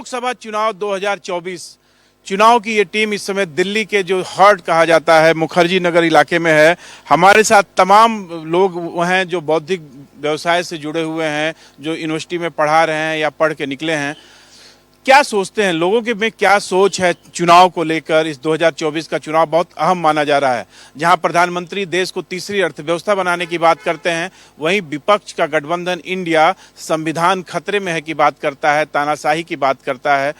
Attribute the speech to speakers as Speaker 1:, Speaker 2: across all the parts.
Speaker 1: लोकसभा चुनाव 2024 चुनाव की ये टीम इस समय दिल्ली के जो हार्ट कहा जाता है मुखर्जी नगर इलाके में है। हमारे साथ तमाम लोग वो हैं जो बौद्धिक व्यवसाय से जुड़े हुए हैं, जो यूनिवर्सिटी में पढ़ा रहे हैं या पढ़ के निकले हैं। क्या सोचते हैं लोगों के में, क्या सोच है चुनाव को लेकर? इस 2024 का चुनाव बहुत अहम माना जा रहा है, जहां प्रधानमंत्री देश को तीसरी अर्थव्यवस्था बनाने की बात करते हैं, वहीं विपक्ष का गठबंधन इंडिया संविधान खतरे में है की बात करता है, तानाशाही की बात करता है।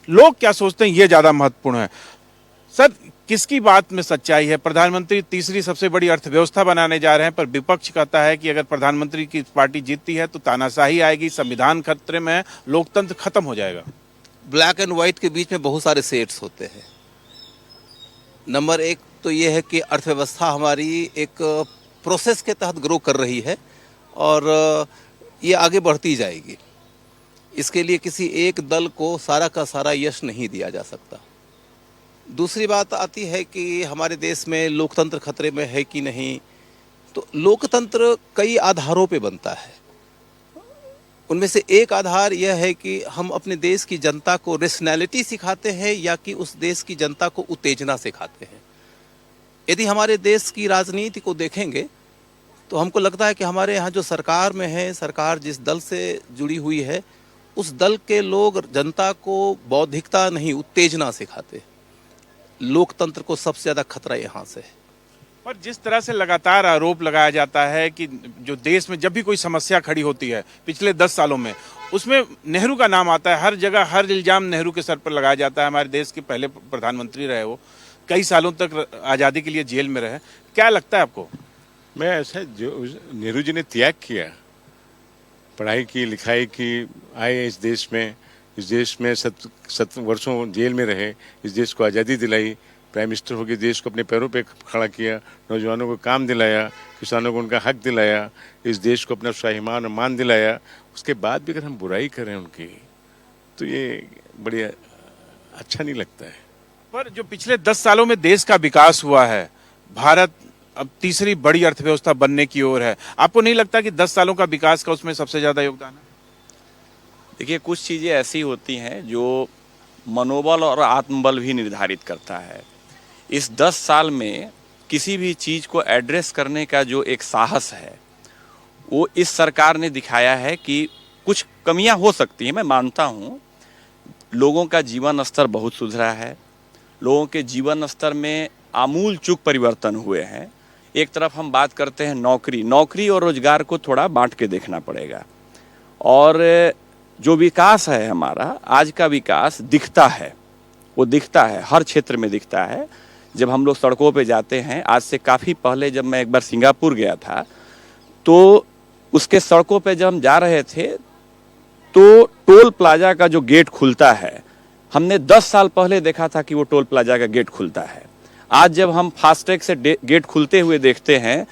Speaker 1: लोग क्या सोचते हैं ये ज्यादा महत्वपूर्ण है। सर, किसकी बात में सच्चाई है? प्रधानमंत्री तीसरी सबसे बड़ी अर्थव्यवस्था बनाने जा रहे हैं, पर विपक्ष कहता है कि अगर प्रधानमंत्री की पार्टी जीतती है तो तानाशाही आएगी, संविधान खतरे में है, लोकतंत्र खत्म हो जाएगा।
Speaker 2: ब्लैक एंड वाइट के बीच में बहुत सारे शेड्स होते हैं। नंबर एक तो ये है कि अर्थव्यवस्था हमारी एक प्रोसेस के तहत ग्रो कर रही है और ये आगे बढ़ती जाएगी। इसके लिए किसी एक दल को सारा का सारा यश नहीं दिया जा सकता। दूसरी बात आती है कि हमारे देश में लोकतंत्र खतरे में है कि नहीं। तो लोकतंत्र कई आधारों पे बनता है। उनमें से एक आधार यह है कि हम अपने देश की जनता को रेशनैलिटी सिखाते हैं या कि उस देश की जनता को उत्तेजना सिखाते हैं। यदि हमारे देश की राजनीति को देखेंगे तो हमको लगता है कि हमारे यहाँ जो सरकार में है, सरकार जिस दल से जुड़ी हुई है, उस दल के लोग जनता को बौद्धिकता नहीं उत्तेजना सिखाते। लोकतंत्र को सबसे ज़्यादा खतरा यहाँ से है।
Speaker 1: पर जिस तरह से लगातार आरोप लगाया जाता है कि जो देश में जब भी कोई समस्या खड़ी होती है पिछले 10 सालों में, उसमें नेहरू का नाम आता है। हर जगह हर इल्जाम नेहरू के सर पर लगाया जाता है। हमारे देश के पहले प्रधानमंत्री रहे, वो कई सालों तक आज़ादी के लिए जेल में रहे। क्या लगता है आपको?
Speaker 3: मैं ऐसा, जो नेहरू जी ने त्याग किया, पढ़ाई की, लिखाई की, आए इस देश में 7 वर्षों जेल में रहे, इस देश को आज़ादी दिलाई, प्राइम मिनिस्टर होकर देश को अपने पैरों पे खड़ा किया, नौजवानों को काम दिलाया, किसानों को उनका हक दिलाया, इस देश को अपना स्वाभिमान और मान दिलाया। उसके बाद भी अगर हम बुराई करें उनकी, तो ये बड़ी अच्छा नहीं लगता है।
Speaker 1: पर जो पिछले 10 सालों में देश का विकास हुआ है, भारत अब तीसरी बड़ी अर्थव्यवस्था बनने की ओर है, आपको नहीं लगता कि 10 सालों का विकास का उसमें सबसे ज्यादा योगदान है?
Speaker 4: देखिए, कुछ चीज़ें ऐसी होती हैं जो मनोबल और आत्मबल भी निर्धारित करता है। इस 10 साल में किसी भी चीज़ को एड्रेस करने का जो एक साहस है, वो इस सरकार ने दिखाया है कि कुछ कमियां हो सकती हैं, मैं मानता हूँ। लोगों का जीवन स्तर बहुत सुधरा है, लोगों के जीवन स्तर में आमूल चूक परिवर्तन हुए हैं। एक तरफ हम बात करते हैं नौकरी और रोजगार को थोड़ा बांट के देखना पड़ेगा। और जो विकास है हमारा, आज का विकास दिखता है, वो दिखता है, हर क्षेत्र में दिखता है। जब हम लोग सड़कों पे जाते हैं, आज से काफ़ी पहले जब मैं एक बार सिंगापुर गया था, तो उसके सड़कों पे जब हम जा रहे थे तो टोल प्लाजा का जो गेट खुलता है, हमने 10 साल पहले देखा था कि वो टोल प्लाजा का गेट खुलता है। आज जब हम फास्टैग से गेट खुलते हुए देखते हैं,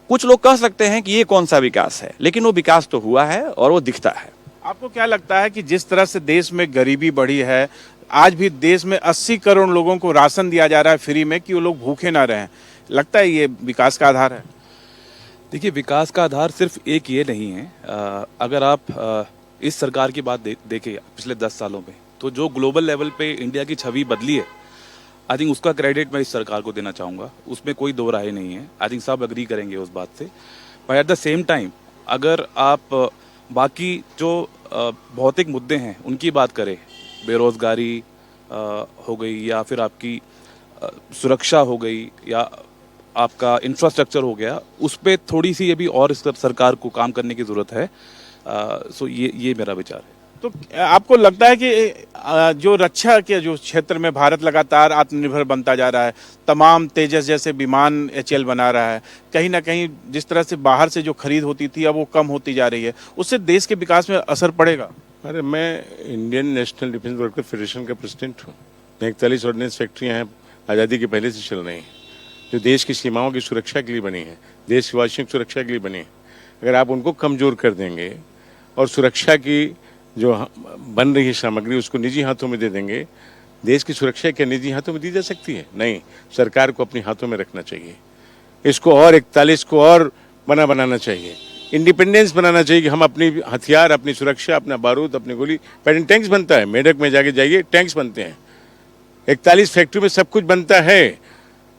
Speaker 4: कुछ लोग कह सकते हैं कि ये कौन सा विकास है, लेकिन वो विकास तो हुआ है और वो दिखता है।
Speaker 1: आपको क्या लगता है कि जिस तरह से देश में गरीबी बढ़ी है, आज भी देश में 80 करोड़ लोगों को राशन दिया जा रहा है फ्री में कि वो लोग भूखे ना रहें, लगता है ये विकास का आधार है?
Speaker 5: देखिए, विकास का आधार सिर्फ एक ये नहीं है। अगर आप इस सरकार की बात देखें पिछले 10 सालों में, तो जो ग्लोबल लेवल पे इंडिया की छवि बदली है, आई थिंक उसका क्रेडिट मैं इस सरकार को देना चाहूँगा। उसमें कोई दो राय नहीं है। आई थिंक सब एग्री करेंगे उस बात से। पर एट द सेम टाइम अगर आप बाकी जो भौतिक मुद्दे हैं उनकी बात करें, बेरोजगारी हो गई, या फिर आपकी सुरक्षा हो गई, या आपका इंफ्रास्ट्रक्चर हो गया, उस पर थोड़ी सी ये भी और इस सरकार को काम करने की ज़रूरत है। सो ये मेरा विचार है।
Speaker 1: तो आपको लगता है कि जो रक्षा के जो क्षेत्र में भारत लगातार आत्मनिर्भर बनता जा रहा है, तमाम तेजस जैसे विमान HAL बना रहा है, कहीं ना कहीं जिस तरह से बाहर से जो खरीद होती थी अब वो कम होती जा रही है, उससे देश के विकास में असर पड़ेगा?
Speaker 3: अरे, मैं Indian national defence worker federation का प्रेसिडेंट हूँ। 41 ऑर्डिनेंस फैक्ट्रियाँ हैं, आज़ादी के पहले से चल रही हैं, जो देश की सीमाओं की सुरक्षा के लिए बनी है, देशवासियों की सुरक्षा के लिए बनी है। अगर आप उनको कमज़ोर कर देंगे और सुरक्षा की जो बन रही है सामग्री उसको निजी हाथों में दे देंगे, देश की सुरक्षा क्या निजी हाथों में दी जा सकती है? नहीं, सरकार को अपने हाथों में रखना चाहिए। इसको और 41 को और बनाना चाहिए। इंडिपेंडेंस बनाना चाहिए कि हम अपनी हथियार, अपनी सुरक्षा, अपना बारूद, अपनी गोली, पैटर्न टैंक्स बनता है, मेडक में जाके जाइए टैंक्स बनते हैं, 41 फैक्ट्री में सब कुछ बनता है।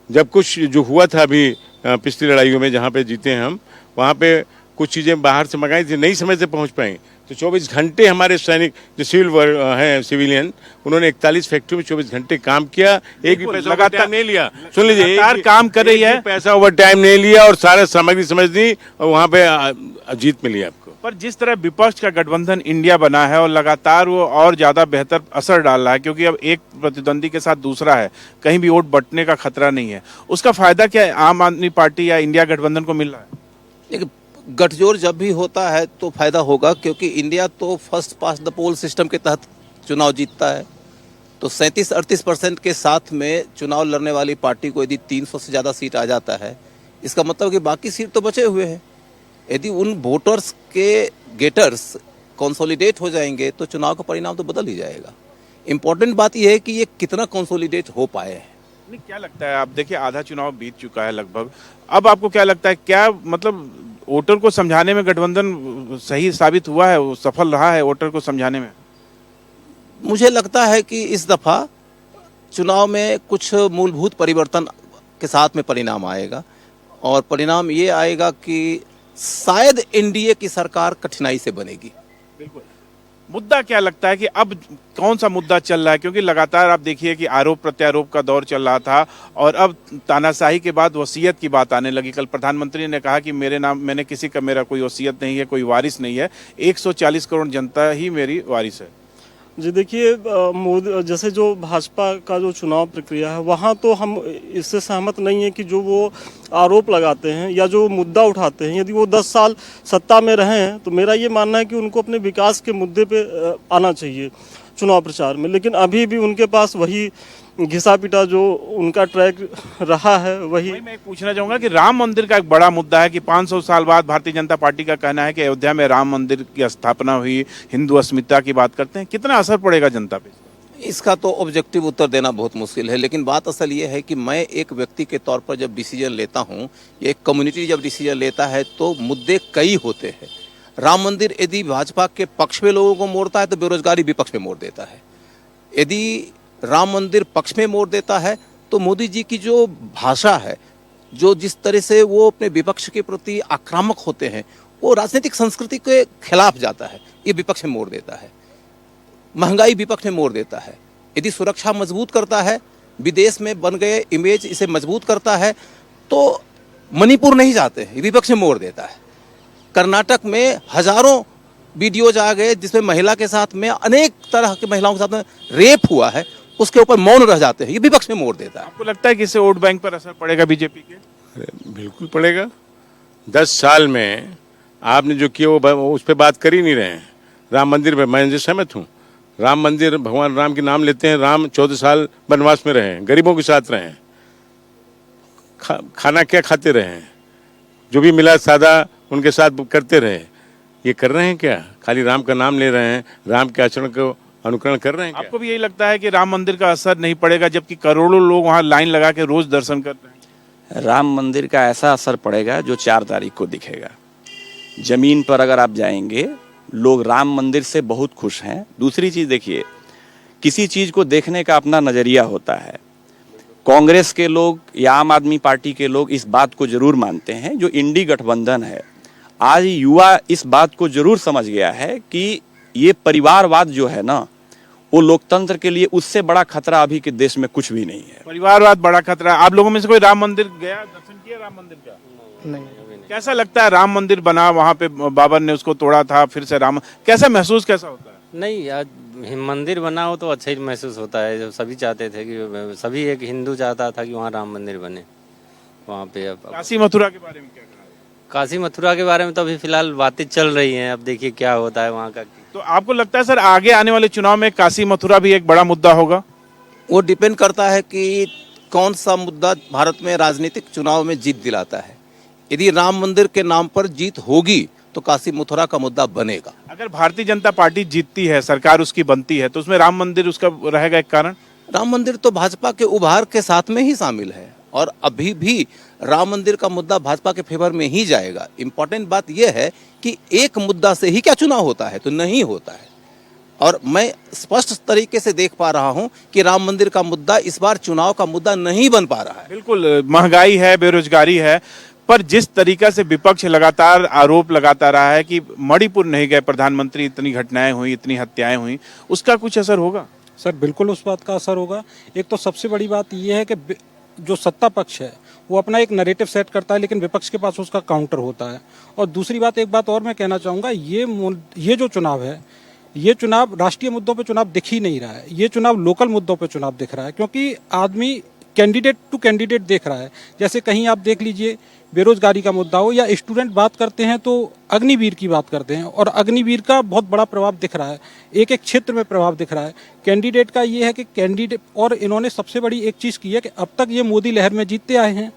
Speaker 3: जब कुछ जो हुआ था अभी पिछली लड़ाइयों में जहाँ पे जीते हैं हम, वहाँ पे कुछ चीज़ें बाहर से मंगाई थी, नहीं समय से पहुँच पाई, तो 24 घंटे हमारे सैनिक जो हैं सिविलियन, उन्होंने 41 फैक्ट्री में 24 घंटे काम किया, एक भी पैसा ओवर टाइम नहीं लिया। सुन लीजिए,
Speaker 1: लगातार काम कर रही है,
Speaker 3: पैसा ओवर टाइम नहीं लिया और सारा सामग्री समझ दी और वहाँ पे जीत मिली आपको।
Speaker 1: पर जिस तरह विपक्ष का गठबंधन इंडिया बना है और लगातार वो और ज्यादा बेहतर असर डाल रहा है, क्योंकि अब एक प्रतिद्वंदी के साथ दूसरा है, कहीं भी वोट बंटने का खतरा नहीं है, उसका फायदा क्या है आम आदमी पार्टी या इंडिया गठबंधन को मिल रहा है?
Speaker 2: देखिए, गठजोड़ जब भी होता है तो फायदा होगा, क्योंकि इंडिया तो first pass the poll system के तहत चुनाव जीतता है। तो 37-38% के साथ में चुनाव लड़ने वाली पार्टी को यदि 300 से ज़्यादा सीट आ जाता है, इसका मतलब कि बाकी सीट तो बचे हुए हैं। यदि उन वोटर्स के गेटर्स कंसोलिडेट हो जाएंगे तो चुनाव का परिणाम तो बदल ही जाएगा। इम्पोर्टेंट बात यह है कि ये कितना कंसोलिडेट हो पाए हैं।
Speaker 1: नहीं, क्या लगता है, आप देखिए आधा चुनाव बीत चुका है लगभग, अब आपको क्या लगता है, क्या मतलब वोटर को समझाने में गठबंधन सही साबित हुआ है, वो सफल रहा है वोटर को समझाने में?
Speaker 2: मुझे लगता है कि इस दफ़ा चुनाव में कुछ मूलभूत परिवर्तन के साथ में परिणाम आएगा, और परिणाम ये आएगा कि शायद एनडीए की सरकार कठिनाई से बनेगी।
Speaker 1: बिल्कुल। मुद्दा क्या लगता है कि अब कौन सा मुद्दा चल रहा है, क्योंकि लगातार आप देखिए कि आरोप प्रत्यारोप का दौर चल रहा था और अब तानाशाही के बाद वसीयत की बात आने लगी। कल प्रधानमंत्री ने कहा कि मैंने किसी का, मेरा कोई वसीयत नहीं है, कोई वारिस नहीं है, 140 करोड़ जनता ही मेरी वारिस है।
Speaker 6: जी देखिए, मोदी जैसे जो भाजपा का जो चुनाव प्रक्रिया है, वहाँ तो हम इससे सहमत नहीं है कि जो वो आरोप लगाते हैं या जो मुद्दा उठाते हैं, यदि वो 10 साल सत्ता में रहे हैं तो मेरा ये मानना है कि उनको अपने विकास के मुद्दे पे आना चाहिए चुनाव प्रचार में। लेकिन अभी भी उनके पास वही घिसा पिटा जो उनका ट्रैक रहा है वही।
Speaker 1: मैं पूछना चाहूंगा कि राम मंदिर का एक बड़ा मुद्दा है कि 500 साल बाद भारतीय जनता पार्टी का कहना है कि अयोध्या में राम मंदिर की स्थापना हुई, हिंदू अस्मिता की बात करते हैं, कितना असर पड़ेगा जनता पे?
Speaker 2: इसका तो ऑब्जेक्टिव उत्तर देना बहुत मुश्किल है, लेकिन बात असल ये है कि मैं एक व्यक्ति के तौर पर जब डिसीजन लेता हूँ, या एक कम्युनिटी जब डिसीजन लेता है, तो मुद्दे कई होते हैं। राम मंदिर यदि भाजपा के पक्ष में लोगों को मोड़ता है तो बेरोजगारी विपक्ष में मोड़ देता है। यदि राम मंदिर पक्ष में मोड़ देता है तो मोदी जी की जो भाषा है, जो जिस तरह से वो अपने विपक्ष के प्रति आक्रामक होते हैं, वो राजनीतिक संस्कृति के खिलाफ जाता है, ये विपक्ष में मोड़ देता है। महंगाई विपक्ष में मोड़ देता है। यदि सुरक्षा मजबूत करता है, विदेश में बन गए इमेज इसे मजबूत करता है, तो मणिपुर नहीं जाते हैं, विपक्ष में मोड़ देता है। कर्नाटक में हजारों वीडियोज आ गए जिसमें महिला के साथ में, अनेक तरह के महिलाओं के साथ में रेप हुआ है, उसके ऊपर मौन रह जाते हैं, ये विपक्ष में मोड़ देता है।
Speaker 1: आपको लगता है कि इससे वोट बैंक पर असर पड़ेगा बीजेपी के?
Speaker 3: बिल्कुल पड़ेगा। 10 साल में आपने जो किया वो उस पर बात कर ही नहीं रहे हैं। राम मंदिर पे मैं सहमत हूँ। राम मंदिर, भगवान राम के नाम लेते हैं, राम 14 साल वनवास में रहे, गरीबों के साथ रहे, खाना क्या खाते रहे, जो भी मिला सादा उनके साथ करते रहे। ये कर रहे हैं क्या? खाली राम का नाम ले रहे हैं, राम के आचरण को अनुकरण कर रहे हैं क्या?
Speaker 1: आपको भी यही लगता है कि राम मंदिर का असर नहीं पड़ेगा, जबकि करोड़ों लोग वहां लाइन लगा के रोज दर्शन करते हैं?
Speaker 4: राम मंदिर का ऐसा असर पड़ेगा जो 4 तारीख को दिखेगा। जमीन पर अगर आप जाएंगे, लोग राम मंदिर से बहुत खुश हैं। दूसरी चीज देखिए, किसी चीज को देखने का अपना नजरिया होता है। कांग्रेस के लोग या आम आदमी पार्टी के लोग इस बात को जरूर मानते हैं, जो इंडी गठबंधन है, आज युवा इस बात को जरूर समझ गया है कि ये परिवारवाद जो है ना, वो लोकतंत्र के लिए उससे बड़ा खतरा अभी के देश में कुछ भी नहीं है।
Speaker 1: परिवारवाद बड़ा खतरा। आप लोगों में से कोई राम मंदिर गया, दर्शन किया राम मंदिर का?
Speaker 6: नहीं।
Speaker 1: कैसा लगता है? राम मंदिर बना, वहां पे बाबर ने उसको तोड़ा था, फिर से राम, कैसा महसूस कैसा होता है?
Speaker 7: नहीं यार, मंदिर बना हो तो अच्छा ही महसूस होता है। जब सभी चाहते थे कि, सभी एक हिंदू चाहता था कि वहाँ राम मंदिर बने वहाँ पे। अब
Speaker 1: काशी मथुरा के बारे में क्या कहना है?
Speaker 7: काशी मथुरा के बारे में तो अभी फिलहाल बातें चल रही हैं, अब देखिए क्या होता है वहाँ का।
Speaker 1: तो आपको लगता है सर आगे आने वाले चुनाव में काशी मथुरा भी एक बड़ा मुद्दा होगा?
Speaker 2: वो डिपेंड करता है कि कौन सा मुद्दा भारत में राजनीतिक चुनाव में जीत दिलाता है। यदि राम मंदिर के नाम पर जीत होगी तो काशी मथुरा का मुद्दा बनेगा।
Speaker 1: अगर भारतीय जनता पार्टी जीतती है, सरकार उसकी बनती है, तो उसमें राम मंदिर उसका रहेगा एक कारण?
Speaker 2: राम मंदिर तो भाजपा के उभार के साथ में ही शामिल है। और अभी भी राम मंदिर का मुद्दा भाजपा के फेवर में ही जाएगा। इंपॉर्टेंट बात यह है कि एक मुद्दा से ही क्या चुनाव होता है, तो नहीं होता है। और मैं स्पष्ट तरीके से देख पा रहा हूं कि राम मंदिर का मुद्दा इस बार चुनाव का मुद्दा नहीं बन पा रहा है।
Speaker 1: बिल्कुल, महंगाई है, बेरोजगारी है, पर जिस तरीका से विपक्ष लगातार आरोप लगाता रहा है कि मणिपुर नहीं गए प्रधानमंत्री, इतनी घटनाएं हुई, इतनी हत्याएं हुई, उसका कुछ असर होगा?
Speaker 8: सर बिल्कुल उस बात का असर होगा। एक तो सबसे बड़ी बात यह है कि जो सत्ता पक्ष है वो अपना एक नैरेटिव सेट करता है, लेकिन विपक्ष के पास उसका काउंटर होता है। और दूसरी बात, एक बात और मैं कहना चाहूँगा, ये जो चुनाव है, ये चुनाव राष्ट्रीय मुद्दों पे चुनाव दिख ही नहीं रहा है, ये चुनाव लोकल मुद्दों पे चुनाव दिख रहा है, क्योंकि आदमी कैंडिडेट टू कैंडिडेट देख रहा है। जैसे कहीं आप देख लीजिए बेरोजगारी का मुद्दा हो या स्टूडेंट बात करते हैं तो अग्निवीर की बात करते हैं, और अग्निवीर का बहुत बड़ा प्रभाव दिख रहा है, एक एक क्षेत्र में प्रभाव दिख रहा है। कैंडिडेट का ये है कि कैंडिडेट, और इन्होंने सबसे बड़ी एक चीज़ की है कि अब तक ये मोदी लहर में जीतते आए हैं,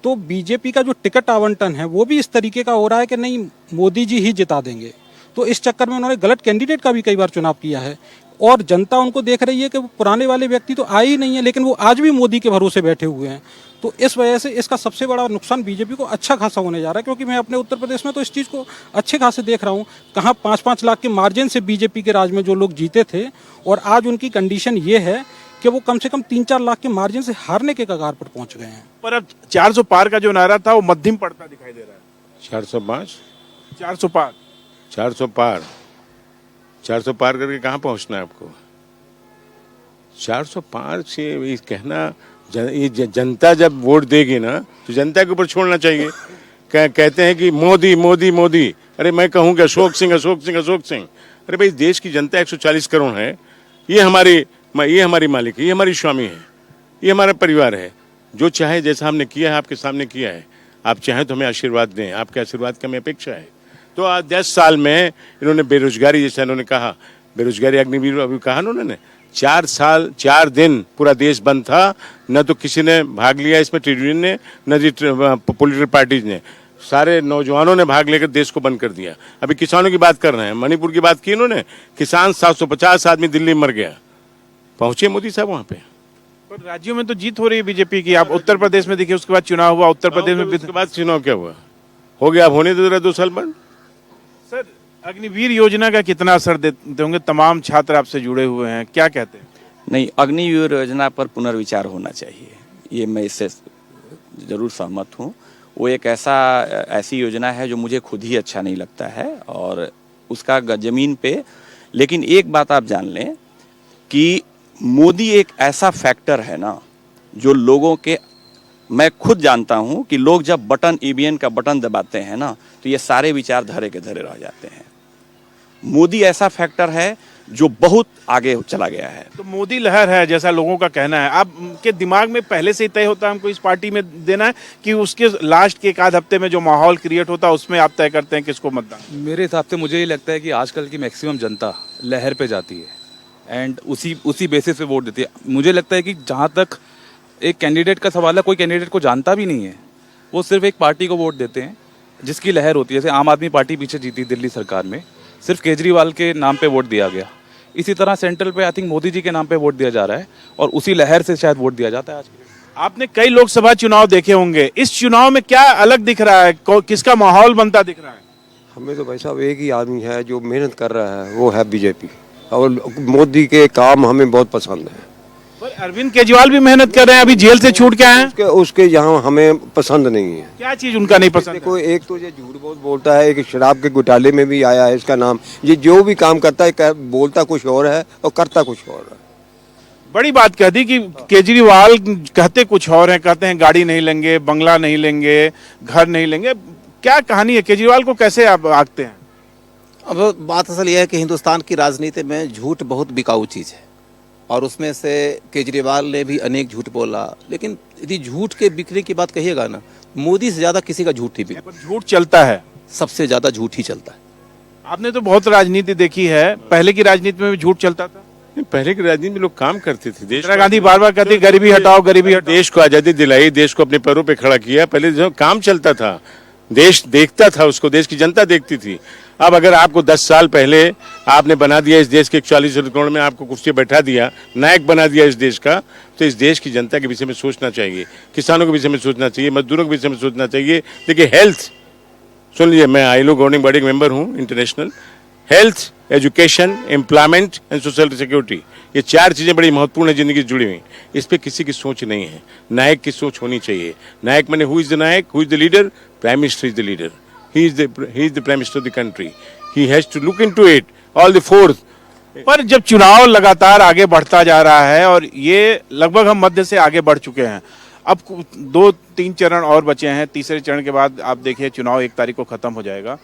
Speaker 8: तो बीजेपी का जो टिकट आवंटन है वो भी इस तरीके का हो रहा है कि नहीं, मोदी जी ही जिता देंगे। तो इस चक्कर में उन्होंने गलत कैंडिडेट का भी कई बार चुनाव किया है, और जनता उनको देख रही है कि वो पुराने वाले व्यक्ति तो आए ही नहीं है, लेकिन वो आज भी मोदी के भरोसे बैठे हुए हैं। तो इस वजह से इसका सबसे बड़ा नुकसान बीजेपी को अच्छा खासा होने जा रहा है, क्योंकि मैं अपने उत्तर प्रदेश में तो इस चीज़ को अच्छे खासे देख रहा हूँ। कहाँ 5-5 लाख के मार्जिन से बीजेपी के राज में जो लोग जीते थे, और आज उनकी कंडीशन ये है कि वो कम से कम 3-4 लाख के मार्जिन से हारने के कगार पर पहुंच गए हैं।
Speaker 1: पर अब 400 पार का जो नारा था वो मध्यम पड़ता दिखाई दे रहा है।
Speaker 3: 405
Speaker 1: 400 पार
Speaker 3: 400 पार करके कहाँ पहुंचना है आपको? 400 पार से ये कहना, ये जनता जब वोट देगी ना तो जनता के ऊपर छोड़ना चाहिए। कहते हैं कि मोदी मोदी मोदी, अरे मैं कहूँ कि अशोक सिंह अशोक सिंह अशोक सिंह। अरे भाई, देश की जनता 140 करोड़ है, ये हमारी मालिक है, ये हमारी स्वामी है, ये हमारा परिवार है। जो चाहे जैसा हमने किया है आपके सामने किया है, आप चाहें तो हमें आशीर्वाद दें, आपके आशीर्वाद की हमें अपेक्षा है। तो आज 10 साल में इन्होंने बेरोजगारी, जैसा इन्होंने कहा, बेरोजगारी अग्निवीर अभी कहा ना उन्होंने, 4 साल 4 दिन पूरा देश बंद था, न तो किसी ने भाग लिया इसमें, ट्रेड यूनियन ने, न पॉलिटिकल पार्टीज ने, सारे नौजवानों ने भाग लेकर देश को बंद कर दिया। अभी किसानों की बात कर रहे हैं, मणिपुर की बात की इन्होंने, किसान 750 आदमी दिल्ली में मर गया, पहुंचे मोदी साहब वहां पे।
Speaker 1: पर राज्यों में तो जीत हो रही है बीजेपी की। आप उत्तर प्रदेश में देखिए, उसके बाद चुनाव हुआ, उत्तर प्रदेश में
Speaker 3: उसके बाद चुनाव क्या हुआ, हो गया, अब होने दो जरा 2 साल बाद।
Speaker 1: सर, अग्निवीर योजना का कितना असर देते होंगे? तमाम छात्र आपसे जुड़े हुए हैं, क्या कहते हैं?
Speaker 4: नहीं, अग्निवीर योजना पर पुनर्विचार होना चाहिए, ये मैं इससे ज़रूर सहमत हूँ। वो एक ऐसी योजना है जो मुझे खुद ही अच्छा नहीं लगता है, और उसका ज़मीन पे, लेकिन एक बात आप जान लें कि मोदी एक ऐसा फैक्टर है ना जो लोगों के, मैं खुद जानता हूं कि लोग जब ईवीएम का बटन दबाते हैं ना तो ये सारे विचार धरे के धरे रह जाते हैं। मोदी ऐसा फैक्टर है जो बहुत आगे चला गया है।
Speaker 1: तो मोदी लहर है जैसा लोगों का कहना है, आपके दिमाग में पहले से ही तय होता है हमको इस पार्टी में देना है, कि उसके लास्ट के 1 हफ्ते में जो माहौल क्रिएट होता है उसमें आप तय करते हैं किसको मतदान?
Speaker 5: मेरे हिसाब से मुझे ये लगता है कि आजकल की मैक्सिमम जनता लहर पे जाती है एंड उसी बेसिस पे वोट देती है। मुझे लगता है कि जहाँ तक एक कैंडिडेट का सवाल है, कोई कैंडिडेट को जानता भी नहीं है, वो सिर्फ एक पार्टी को वोट देते हैं जिसकी लहर होती है। जैसे आम आदमी पार्टी पीछे जीती दिल्ली सरकार में, सिर्फ केजरीवाल के नाम पे वोट दिया गया। इसी तरह सेंट्रल पे आई थिंक मोदी जी के नाम पे वोट दिया जा रहा है, और उसी लहर से शायद वोट दिया जाता है आज के।
Speaker 1: आपने कई लोकसभा चुनाव देखे होंगे, इस चुनाव में क्या अलग दिख रहा है, किसका माहौल बनता दिख रहा है?
Speaker 9: हमें तो भाई साहब एक ही आदमी है जो मेहनत कर रहा है, वो है बीजेपी, और मोदी के काम हमें बहुत पसंद है।
Speaker 1: पर अरविंद केजरीवाल भी मेहनत कर रहे हैं, अभी जेल से छूट के आए हैं।
Speaker 9: उसके यहाँ हमें पसंद नहीं है।
Speaker 1: क्या चीज उनका नहीं पसंद है?
Speaker 9: देखो, एक तो ये झूठ बहुत बोलता है, एक शराब के घोटाले में भी आया है इसका नाम। ये जो भी काम करता है बोलता कुछ और है और करता कुछ और है।
Speaker 1: बड़ी बात कह दी कि केजरीवाल कहते कुछ और हैं, कहते हैं गाड़ी नहीं लेंगे, बंगला नहीं लेंगे, घर नहीं लेंगे। क्या कहानी है, केजरीवाल को कैसे आप आंकते हैं?
Speaker 2: अब बात असल यह है कि हिंदुस्तान की राजनीति में झूठ बहुत बिकाऊ चीज़ है, और उसमें से केजरीवाल ने भी अनेक झूठ बोला। लेकिन यदि झूठ के बिकने की बात कहिएगा ना, मोदी से ज़्यादा किसी का झूठ नहीं बिकता।
Speaker 1: झूठ चलता है,
Speaker 2: सबसे ज़्यादा झूठ ही चलता है।
Speaker 1: आपने तो बहुत राजनीति देखी है, पहले की राजनीति में भी झूठ चलता था।
Speaker 3: पहले की राजनीति में लोग काम करते थे। देश
Speaker 1: इंदिरा गांधी बार बार कहती गरीबी हटाओ, गरीबी हटाओ।
Speaker 3: देश को आज़ादी दिलाई, देश को अपने पैरों पे खड़ा किया। पहले जो काम चलता था, देश देखता था उसको, देश की जनता देखती थी। अब अगर आपको 10 साल पहले आपने बना दिया इस देश के 41 करोड़ में, आपको कुर्सी बैठा दिया, नायक बना दिया इस देश का, तो इस देश की जनता के विषय में सोचना चाहिए, किसानों के विषय में सोचना चाहिए, मजदूरों के विषय में सोचना चाहिए। देखिए हेल्थ, सुन लीजिए, मैं आईएलओ गवर्निंग बॉडी का मेंबर हूँ international. Health, education, employment and social security, ये 4 चीजें बड़ी महत्वपूर्ण है जिंदगी से जुड़ी हुई। इस पे किसी की सोच नहीं है, नायक की सोच होनी चाहिए। नायक माने हु इज द नायक, who is the leader? Prime minister is the leader, he is the prime minister of the country, he has to look into it all the fourth.
Speaker 1: पर जब चुनाव लगातार आगे बढ़ता जा रहा है और ये लगभग हम मध्य से आगे बढ़ चुके हैं, अब 2-3 चरण और बचे हैं, तीसरे चरण के बाद आप देखिए चुनाव 1 तारीख को खत्म हो जाएगा।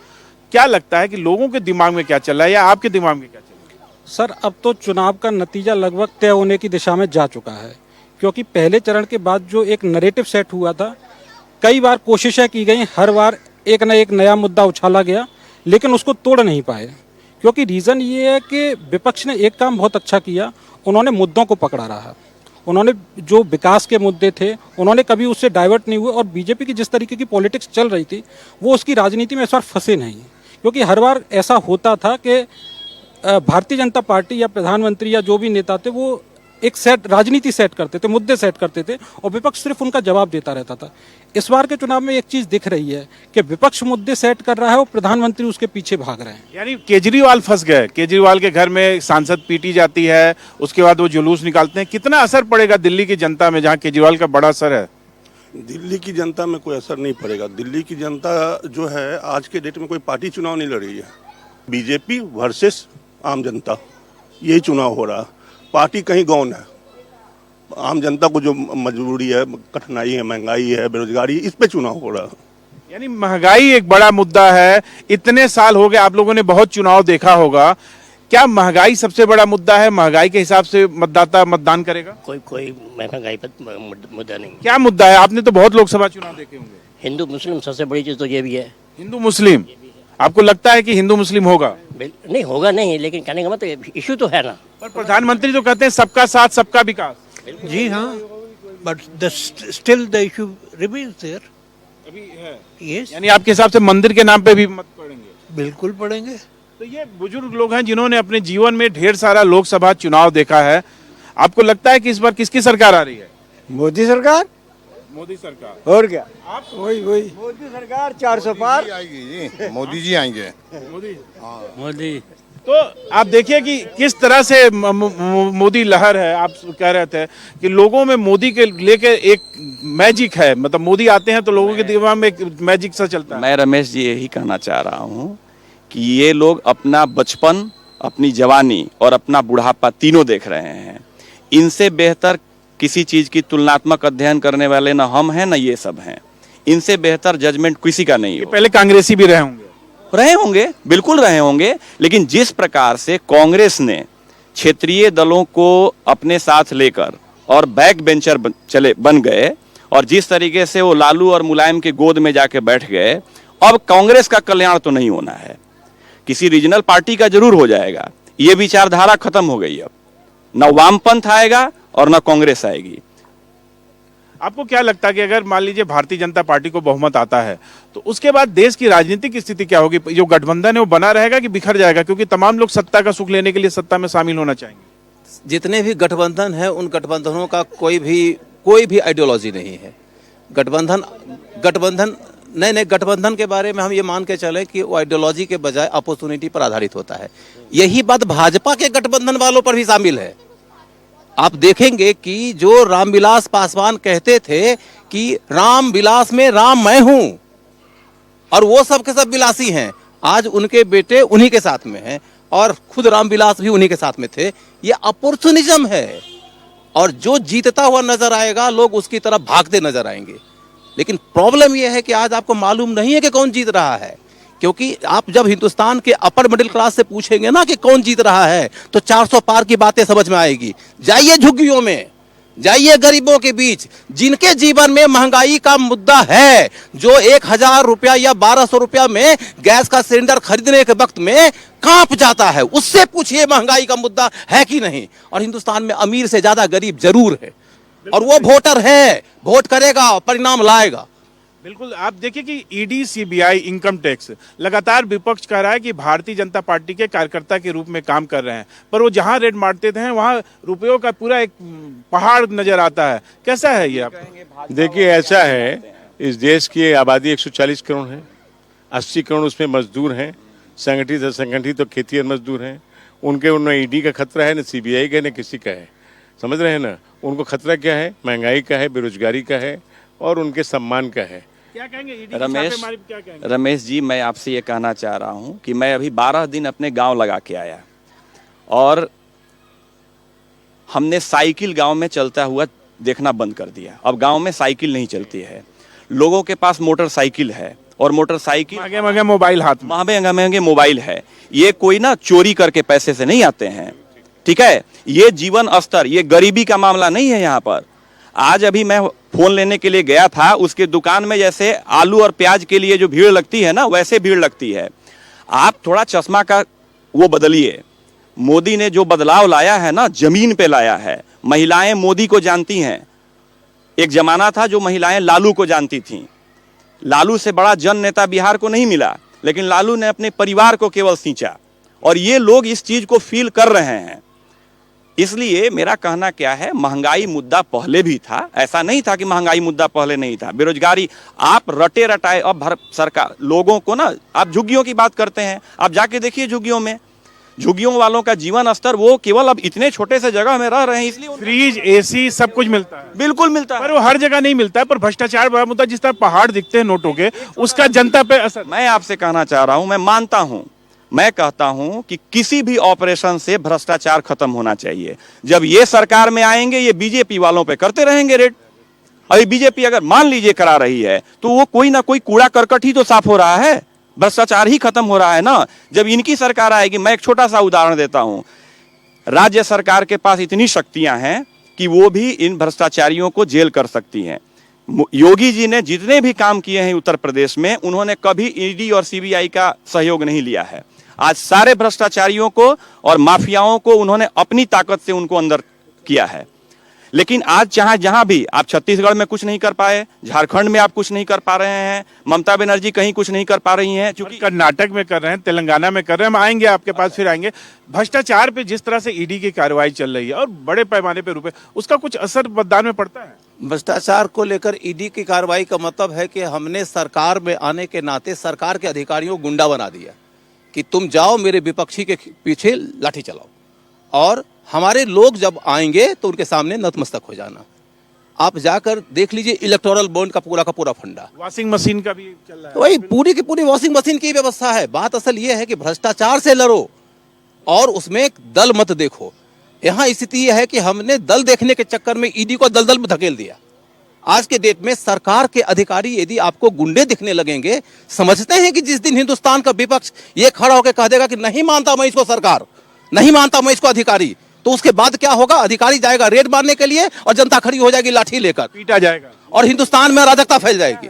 Speaker 1: क्या लगता है कि लोगों के दिमाग में क्या चल रहा है या आपके दिमाग में क्या चल रहा है?
Speaker 8: सर, अब तो चुनाव का नतीजा लगभग तय होने की दिशा में जा चुका है, क्योंकि पहले चरण के बाद जो एक नैरेटिव सेट हुआ था, कई बार कोशिशें की गई, हर बार एक न एक नया मुद्दा उछाला गया, लेकिन उसको तोड़ नहीं पाए। क्योंकि रीज़न ये है कि विपक्ष ने एक काम बहुत अच्छा किया, उन्होंने मुद्दों को पकड़ा रहा। उन्होंने जो विकास के मुद्दे थे उन्होंने कभी उससे डाइवर्ट नहीं हुए, और बीजेपी की जिस तरीके की पॉलिटिक्स चल रही थी वो उसकी राजनीति में इस बार फंसे नहीं। क्योंकि हर बार ऐसा होता था कि भारतीय जनता पार्टी या प्रधानमंत्री या जो भी नेता थे वो एक राजनीति सेट करते थे, मुद्दे सेट करते थे, और विपक्ष सिर्फ उनका जवाब देता रहता था। इस बार के चुनाव में एक चीज दिख रही है कि विपक्ष मुद्दे सेट कर रहा है और प्रधानमंत्री उसके पीछे भाग रहे हैं।
Speaker 1: यानी केजरीवाल फंस गए, केजरीवाल के घर में सांसद पीटी जाती है, उसके बाद वो जुलूस निकालते हैं। कितना असर पड़ेगा दिल्ली की जनता में, जहाँ केजरीवाल का बड़ा असर है?
Speaker 10: दिल्ली की जनता में कोई असर नहीं पड़ेगा। दिल्ली की जनता जो है आज के डेट में कोई पार्टी चुनाव नहीं लड़ रही है, बीजेपी वर्सेस आम जनता, यही चुनाव हो रहा। पार्टी कहीं गौन है, आम जनता को जो मजबूरी है, कठिनाई है, महंगाई है, बेरोजगारी, इस पे चुनाव हो रहा।
Speaker 1: यानी महंगाई एक बड़ा मुद्दा है। इतने साल हो गए, आप लोगों ने बहुत चुनाव देखा होगा, क्या महंगाई सबसे बड़ा मुद्दा है? महंगाई के हिसाब से मतदाता मतदान करेगा?
Speaker 11: कोई महंगाई पर मुद्दा नहीं।
Speaker 1: क्या मुद्दा है? आपने तो बहुत लोकसभा चुनाव देखे होंगे।
Speaker 11: हिंदू मुस्लिम सबसे बड़ी चीज तो ये भी है।
Speaker 1: हिंदू मुस्लिम, आपको लगता है कि हिंदू मुस्लिम होगा?
Speaker 11: नहीं होगा नहीं, लेकिन कहने का मतलब इशू तो है ना।
Speaker 1: पर प्रधानमंत्री तो कहते हैं सबका साथ सबका विकास।
Speaker 12: जी हाँ, but still the issue remains there.
Speaker 1: अभी है।
Speaker 12: यस,
Speaker 1: यानी आपके हिसाब से मंदिर के नाम पे भी मत पड़ेंगे?
Speaker 12: बिल्कुल पड़ेंगे।
Speaker 1: तो ये बुजुर्ग लोग हैं जिन्होंने अपने जीवन में ढेर सारा लोकसभा चुनाव देखा है। आपको लगता है कि इस बार किसकी सरकार आ रही है?
Speaker 9: मोदी सरकार।
Speaker 1: मोदी सरकार।
Speaker 9: और क्या?
Speaker 1: आप
Speaker 9: वही मोदी सरकार 400 पार
Speaker 13: आएगी। मोदी जी आएंगे।
Speaker 7: मोदी।
Speaker 1: तो आप देखिए कि किस तरह से मोदी लहर है। आप कह रहे थे कि लोगों में मोदी के लेके एक मैजिक है, मतलब मोदी आते हैं तो लोगों के दिमाग में एक मैजिक सा चलता है।
Speaker 4: मैं रमेश जी यही कहना चाह रहा हूँ कि ये लोग अपना बचपन, अपनी जवानी और अपना बुढ़ापा तीनों देख रहे हैं। इनसे बेहतर किसी चीज की तुलनात्मक अध्ययन करने वाले ना हम हैं ना ये सब हैं। इनसे बेहतर जजमेंट किसी का नहीं हो।
Speaker 1: पहले कांग्रेसी भी रहे होंगे,
Speaker 4: बिल्कुल रहे होंगे, लेकिन जिस प्रकार से कांग्रेस ने क्षेत्रीय दलों को अपने साथ लेकर और बैक बेंचर बन गए, और जिस तरीके से वो लालू और मुलायम के गोद में जाके बैठ गए, अब कांग्रेस का कल्याण तो नहीं होना है, किसी रीजनल पार्टी का जरूर हो जाएगा। ये विचारधारा खत्म हो गई। अब न वामपंथ आएगा और न कांग्रेस आएगी।
Speaker 1: आपको क्या लगता है कि अगर मान लीजिए भारतीय जनता पार्टी को बहुमत आता है तो उसके बाद देश की राजनीतिक स्थिति क्या होगी? जो गठबंधन है वो बना रहेगा कि बिखर जाएगा? क्योंकि तमाम लोग सत्ता का सुख लेने के लिए सत्ता में शामिल होना चाहेंगे।
Speaker 2: जितने भी गठबंधन है उन गठबंधनों का कोई भी आइडियोलॉजी नहीं है। गठबंधन नहीं, गठबंधन के बारे में हम ये मान के चले कि वो आइडियोलॉजी के बजाय अपॉर्चुनिटी पर आधारित होता है। यही बात भाजपा के गठबंधन वालों पर भी शामिल है। आप देखेंगे कि जो रामविलास पासवान कहते थे कि रामविलास में राम मैं हूं, और वो सब के सब विलासी हैं, आज उनके बेटे उन्हीं के साथ में हैं और खुद रामविलास भी उन्हीं के साथ में थे। ये अपॉर्चुनिज्म है, और जो जीतता हुआ नजर आएगा लोग उसकी तरफ भागते नजर आएंगे। लेकिन प्रॉब्लम यह है कि आज आपको मालूम नहीं है कि कौन जीत रहा है, क्योंकि आप जब हिंदुस्तान के अपर मिडिल क्लास से पूछेंगे ना कि कौन जीत रहा है, तो 400 पार की बातें समझ में आएगी। जाइए झुग्गियों में, जाइए गरीबों के बीच, जिनके जीवन में महंगाई का मुद्दा है, जो 1000 रुपया या 1200 रुपया में गैस का सिलेंडर खरीदने के वक्त में कांप जाता है, उससे पूछिए महंगाई का मुद्दा है कि नहीं। और हिंदुस्तान में अमीर से ज्यादा गरीब जरूर है, और वो वोटर है, वोट करेगा, परिणाम लाएगा।
Speaker 1: बिल्कुल, आप देखिए कि ईडी, सीबीआई, इनकम टैक्स लगातार विपक्ष कह रहा है कि भारतीय जनता पार्टी के कार्यकर्ता के रूप में काम कर रहे हैं, पर वो जहां रेड मारते थे वहां रुपयों का पूरा एक पहाड़ नजर आता है। कैसा है ये? आप
Speaker 3: देखिए, ऐसा है, इस देश की आबादी 140 करोड़ है, 80 करोड़ उसमें मजदूर हैं, संगठित असंगठित तो खेती मजदूर हैं। उनके उनमें ईडी का खतरा है, न सीबीआई का, न किसी का है। समझ रहे हैं ना? उनको खतरा क्या है? महंगाई का है, बेरोजगारी का है और उनके सम्मान का है।
Speaker 1: क्या कहेंगे ईडी की छापेमारी पे, क्या कहेंगे?
Speaker 4: रमेश जी, मैं आपसे ये कहना चाह रहा हूं कि मैं अभी 12 दिन अपने गांव लगा के आया और हमने साइकिल गांव में चलता हुआ देखना बंद कर दिया। अब गांव में साइकिल नहीं चलती है, लोगों के पास मोटरसाइकिल है और मोटरसाइकिल
Speaker 1: महंगे महंगे मोबाइल हाथ में,
Speaker 4: महंगे महंगे मोबाइल है। ये कोई ना चोरी करके पैसे से नहीं आते हैं, ठीक है? ये जीवन स्तर, ये गरीबी का मामला नहीं है यहाँ पर। आज अभी मैं फोन लेने के लिए गया था, उसके दुकान में जैसे आलू और प्याज के लिए जो भीड़ लगती है ना, वैसे भीड़ लगती है। आप थोड़ा चश्मा का वो बदलिए। मोदी ने जो बदलाव लाया है ना, जमीन पे लाया है। महिलाएं मोदी को जानती हैं। एक जमाना था जो महिलाएं लालू को जानती थीं। लालू से बड़ा जन नेता बिहार को नहीं मिला, लेकिन लालू ने अपने परिवार को केवल सींचा और ये लोग इस चीज को फील कर रहे हैं। इसलिए मेरा कहना क्या है, महंगाई मुद्दा पहले भी था, ऐसा नहीं था कि महंगाई मुद्दा पहले नहीं था। बेरोजगारी आप रटे रटाए, अब सरकार लोगों को ना, आप झुग्गियों की बात करते हैं, आप जाके देखिए झुग्गियों में, झुग्गियों वालों का जीवन स्तर, वो केवल अब इतने छोटे से जगह में रह रहे हैं, इसलिए
Speaker 1: फ्रीज, एसी सब कुछ मिलता है।
Speaker 4: बिल्कुल मिलता है,
Speaker 1: पर वो हर जगह नहीं मिलता है। पर भ्रष्टाचार बड़ा मुद्दा, जिस तरह पहाड़ दिखते हैं नोटों के, उसका जनता पे असर।
Speaker 4: मैं आपसे कहना चाह रहा हूं, मैं मानता हूं, मैं कहता हूं कि किसी भी ऑपरेशन से भ्रष्टाचार खत्म होना चाहिए। जब ये सरकार में आएंगे, ये बीजेपी वालों पे करते रहेंगे रेड। अभी बीजेपी अगर मान लीजिए करा रही है, तो वो कोई ना कोई कूड़ा करकट ही तो साफ हो रहा है, भ्रष्टाचार ही खत्म हो रहा है ना। जब इनकी सरकार आएगी, मैं एक छोटा सा उदाहरण देता हूं, राज्य सरकार के पास इतनी शक्तियां हैं कि वो भी इन भ्रष्टाचारियों को जेल कर सकती हैं। योगी जी ने जितने भी काम किए हैं उत्तर प्रदेश में, उन्होंने कभी ईडी और सीबीआई का सहयोग नहीं लिया है। आज सारे भ्रष्टाचारियों को और माफियाओं को उन्होंने अपनी ताकत से उनको अंदर किया है। लेकिन आज चाहे जहां भी आप, छत्तीसगढ़ में कुछ नहीं कर पाए, झारखंड में आप कुछ नहीं कर पा रहे हैं, ममता बनर्जी कहीं कुछ नहीं कर पा रही हैं,
Speaker 1: क्योंकि कर्नाटक में कर रहे हैं, तेलंगाना में कर रहे हैं। हम आएंगे आपके पास, फिर आएंगे। भ्रष्टाचार पे जिस तरह से ईडी की कार्रवाई चल रही है और बड़े पैमाने पे रुपए, उसका कुछ असर मतदान में पड़ता है?
Speaker 2: भ्रष्टाचार को लेकर ईडी की कार्रवाई का मतलब है कि हमने सरकार में आने के नाते सरकार के अधिकारियों को गुंडा बना दिया कि तुम जाओ मेरे विपक्षी के पीछे लाठी चलाओ, और हमारे लोग जब आएंगे तो उनके सामने नतमस्तक हो जाना। आप जाकर देख लीजिए इलेक्टोरल बॉन्ड का पूरा फंडा,
Speaker 1: वॉशिंग मशीन का भी चल रहा है।
Speaker 2: वही पूरी की पूरी वॉशिंग मशीन की व्यवस्था है। बात असल ये है कि भ्रष्टाचार से लड़ो और उसमें एक दल मत देखो। यहाँ स्थिति यह है कि हमने दल देखने के चक्कर में ईडी को दलदल में धकेल दिया। आज के डेट में सरकार के अधिकारी यदि आपको गुंडे दिखने लगेंगे, समझते हैं कि जिस दिन हिंदुस्तान का विपक्ष ये खड़ा होकर कह देगा कि नहीं मानता मैं इसको सरकार, नहीं मानता मैं इसको अधिकारी, तो उसके बाद क्या होगा? अधिकारी जाएगा रेड मारने के लिए और जनता खड़ी हो जाएगी लाठी लेकर,
Speaker 1: पीटा जाएगा
Speaker 2: और हिंदुस्तान में अराजकता फैल जाएगी।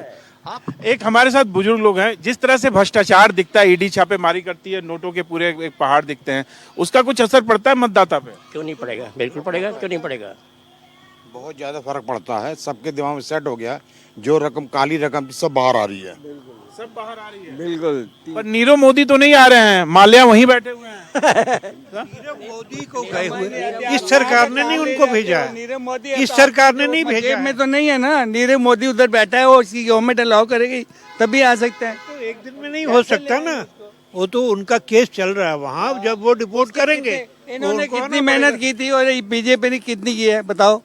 Speaker 1: एक हमारे साथ बुजुर्ग लोग हैं, जिस तरह से भ्रष्टाचार दिखता है, ईडी छापेमारी करती है, नोटों के पूरे एक पहाड़ दिखते हैं, उसका कुछ असर पड़ता है मतदाता पे?
Speaker 11: क्यों नहीं पड़ेगा, बिल्कुल पड़ेगा, क्यों नहीं पड़ेगा।
Speaker 13: बहुत ज्यादा फर्क पड़ता है, सबके दिमाग में सेट हो गया। जो रकम, काली रकम सब बाहर आ रही है,
Speaker 1: सब बाहर आ रही है।
Speaker 12: बिल्कुल।
Speaker 1: पर नीरव मोदी तो नहीं आ रहे हैं, माल्या वहीं बैठे हुए हैं।
Speaker 12: मोदी को गए हुए, इस सरकार ने नहीं उनको भेजा है, इस सरकार ने नहीं भेजा में तो नहीं है ना। नीरव मोदी उधर बैठा है और उसकी गवर्नमेंट अलाउ करेगी तभी आ सकता है। तो एक दिन में नहीं हो सकता ना, वो तो उनका केस चल रहा है वहाँ, जब वो रिपोर्ट करेंगे। इन्होंने कितनी मेहनत की थी और बीजेपी ने कितनी की है, बताओ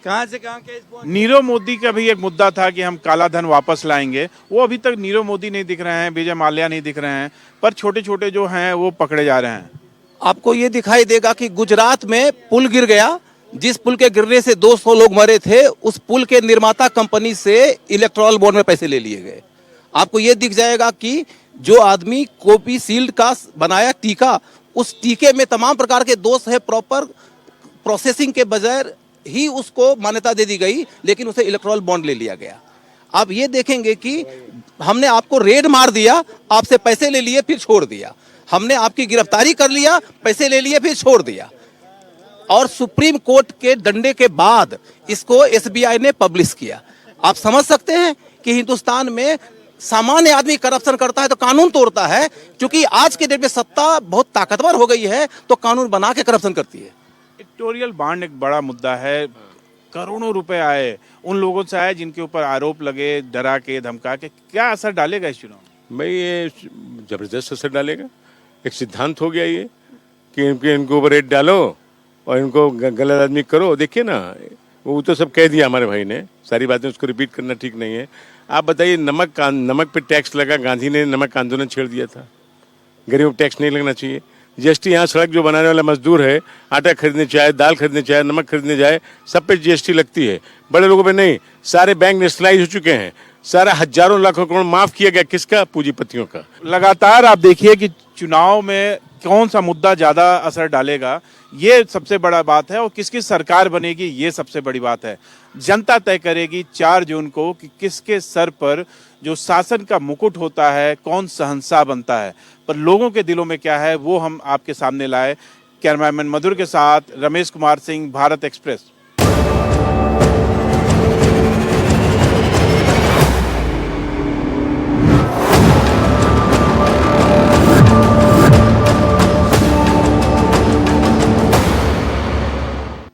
Speaker 12: कहाँ से कहाँ केस पहुंचे।
Speaker 1: नीरव मोदी का भी एक मुद्दा था कि हम काला धन वापस लाएंगे, वो अभी तक नीरव मोदी नहीं दिख रहे हैं, विजय माल्या नहीं दिख रहे हैं, पर छोटे छोटे जो हैं वो पकड़े जा रहे हैं।
Speaker 2: आपको ये दिखाई देगा कि गुजरात में पुल गिर गया, जिस पुल के गिरने से 200 लोग मरे थे, उस पुल के निर्माता कंपनी से इलेक्टोरल बॉन्ड में पैसे ले लिए गए। आपको ये दिख जाएगा कि जो आदमी कोविशील्ड का बनाया टीका, उस टीके में तमाम प्रकार के दोष है, प्रॉपर प्रोसेसिंग के बगैर ही उसको मान्यता दे दी गई, लेकिन उसे इलेक्टोरल बॉन्ड ले लिया गया। आप ये देखेंगे कि हमने आपको रेड मार दिया, आपसे पैसे ले लिए फिर छोड़ दिया, हमने आपकी गिरफ्तारी कर लिया, पैसे ले लिए फिर छोड़ दिया, और सुप्रीम कोर्ट के डंडे के बाद इसको एसबीआई ने पब्लिश किया। आप समझ सकते हैं कि हिंदुस्तान में सामान्य आदमी करप्शन करता है तो कानून तोड़ता है, क्योंकि आज के डेट में सत्ता बहुत ताकतवर हो गई है तो कानून बना के करप्शन करती है।
Speaker 1: इलेक्टोरियल बॉन्ड एक बड़ा मुद्दा है, करोड़ों रुपए आए उन लोगों से आए जिनके ऊपर आरोप लगे, डरा के धमका के, क्या असर डालेगा इस चुनाव में?
Speaker 3: भाई ये जबरदस्त असर डालेगा। एक सिद्धांत हो गया ये कि इनको ऊपर रेट डालो और इनको गलत आदमी करो। देखिए ना, वो तो सब कह दिया हमारे भाई ने, सारी बातें उसको रिपीट करना ठीक नहीं है। आप बताइए, नमक पे टैक्स लगा, गांधी ने नमक आंदोलन छेड़ दिया था। गरीबों को टैक्स नहीं लगना चाहिए। जीएसटी, यहाँ सड़क जो बनाने वाला मजदूर है, आटा खरीदने चाहे, दाल खरीदने चाहे, नमक खरीदने जाए, सब पे जीएसटी लगती है, बड़े लोगों पे नहीं। सारे बैंक नेशनलाइज हो चुके हैं, सारा हजारों लाखों करोड़ माफ किया गया। किसका? पूंजीपतियों का।
Speaker 1: लगातार आप देखिए कि चुनाव में कौन सा मुद्दा ज्यादा असर डालेगा, ये सबसे बड़ा बात है, और किसकी सरकार बनेगी ये सबसे बड़ी बात है। जनता तय करेगी 4 जून को कि किसके सर पर जो शासन का मुकुट होता है, कौन शहंशाह बनता है। पर लोगों के दिलों में क्या है वो हम आपके सामने लाए। कैमरामैन मधुर के साथ रमेश कुमार सिंह, भारत एक्सप्रेस।